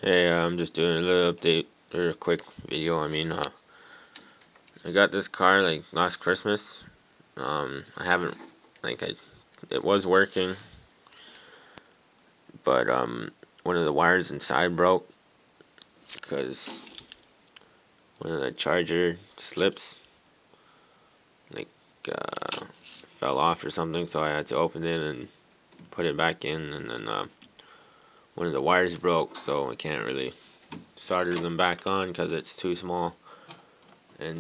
Hey, I'm just doing a little update or a quick video. I got this car like last Christmas. I haven't it was working, but one of the wires inside broke because one of the charger slips like fell off or something. So I had to open it and put it back in, and then one of the wires broke, so I can't really solder them back on because it's too small. And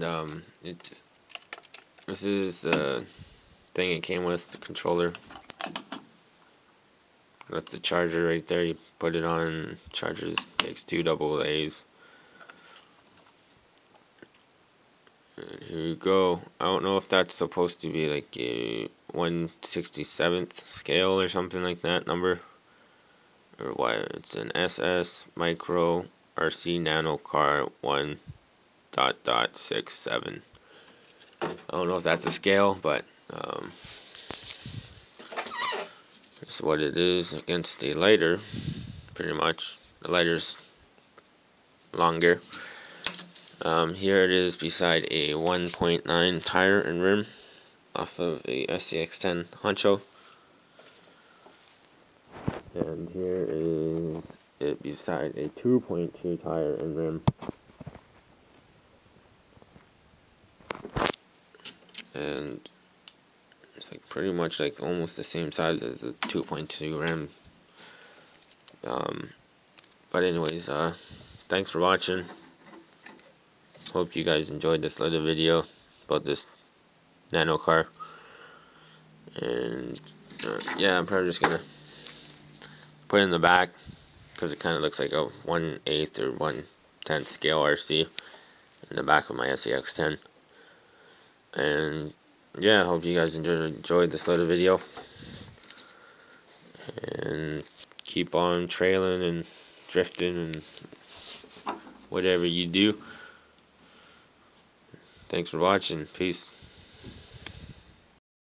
this is the thing it came with, the controller. That's the charger right there. You put it on. Chargers takes 2 AA's. And here you go. I don't know if that's supposed to be like a 1/67th scale or something like that number, or why it's an SS Micro RC Nano Car 1.67. I don't know if that's a scale, but it's what it is against a lighter. Pretty much, the lighter's longer. Here it is beside a 1.9 tire and rim off of a SCX10 Honcho. And here is it beside a 2.2 tire and rim. And it's like pretty much like almost the same size as the 2.2 rim. But anyways, thanks for watching. Hope you guys enjoyed this little video about this nano car. And yeah, I'm probably just gonna put it in the back because it kind of looks like a 1/8 or 1/10 scale RC in the back of my SCX10. And yeah, I hope you guys enjoyed this little video, and keep on trailing and drifting and whatever you do. Thanks for watching. Peace.